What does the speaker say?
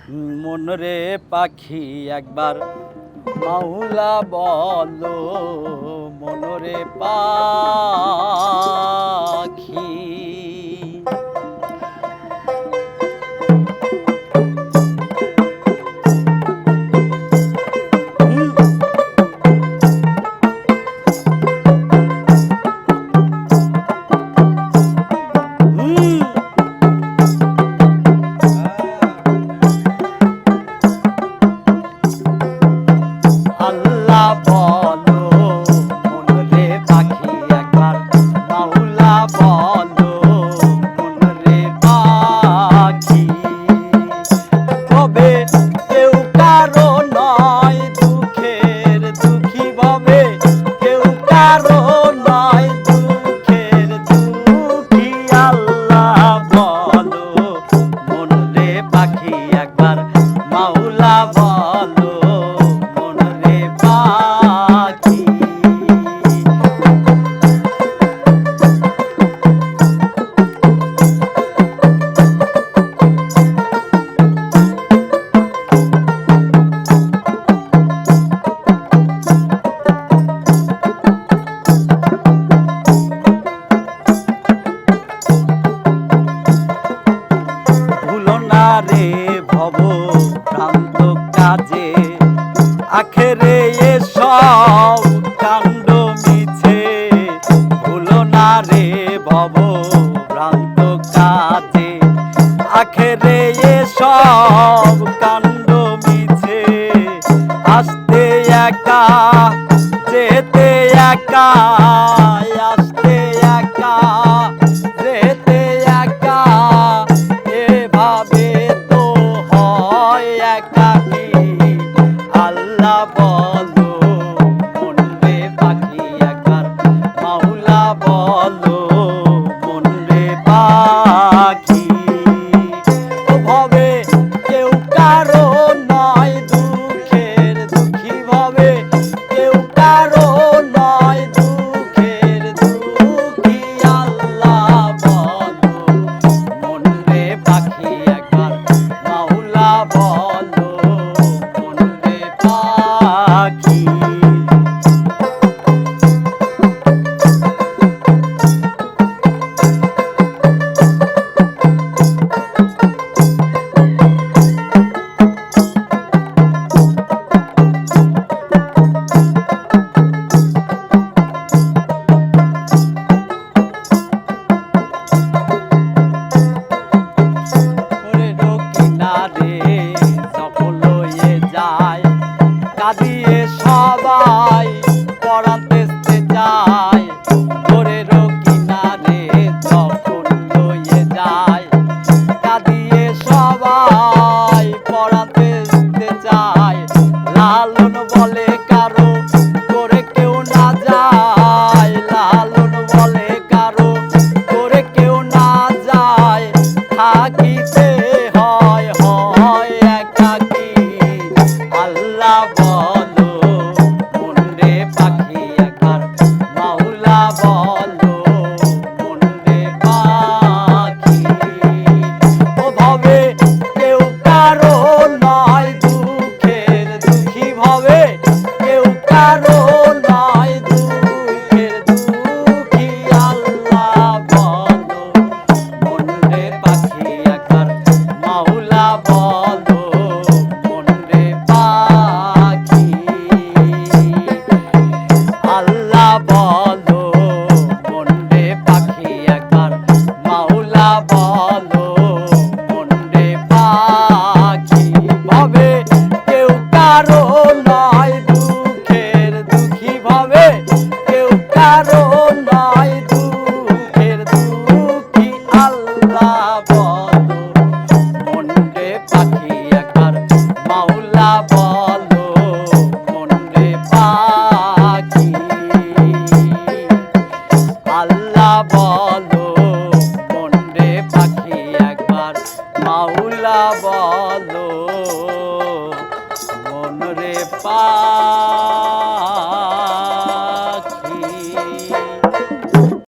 মনরে পাখি একবার মাওলা বলো, মনরে পাখি। রে ভব ভ্রান্ত কাজে আখেরে এসব কাণ্ড মিছে, ভুলো না রে ভব ভ্রান্ত কাজে আখেরে এসব কাণ্ড মিছে। আসতে একা যেতে একা, আসতে একা যেতে একা, এভাবে তো হয় একাকী। আল্লাহ বলো মনরে পাখি একবার মাওলা বলো, মনরে পাখি। ও ভবে কেউ কারো নয় দুঃখের দুঃখী, ভবে কেউ কারো নয় দুঃখের দুঃখী। আল্লাহ বলো মনরে পাখি একবার মাওলা বলো, মনরে পাখি। কাঁদিয়ে সবাই পড়াতে যায়, ভোরের কিনারে যখন লয়ে যায়। কাঁদিয়ে সবাই পড়াতে যায়, লালন বলে কারো করে কেউ না যায়, লালন বলে কারো করে কেউ না যায়। থাকিতে হয় হয় একাকী। আল্লাহ বলো মনরে পাখি একবার মাওলা বলো, মনরে পাখি। ও ভবে কেউ কারো নয় দুঃখের দুঃখী, ভবে কেউ কারো নয় দুঃখের দুঃখী। আল্লাহ বলো মনরে পাখি একবার মাওলা বলো, মনরে পাখি। আল্লাহ বলো মনরে পাখি একবার মাওলা বলো, মনরে পাখি। ভবে কেউ কারো নয় দুঃখের দুঃখী, ভবে কেউ কারো নয় দুঃখের দুঃখী। আল্লাহ বলো মনরে পাখি একবার মাওলা বলো, মনরে পাখি। আল্লাহ বলো মনরে পাখি একবার মাওলা বলো।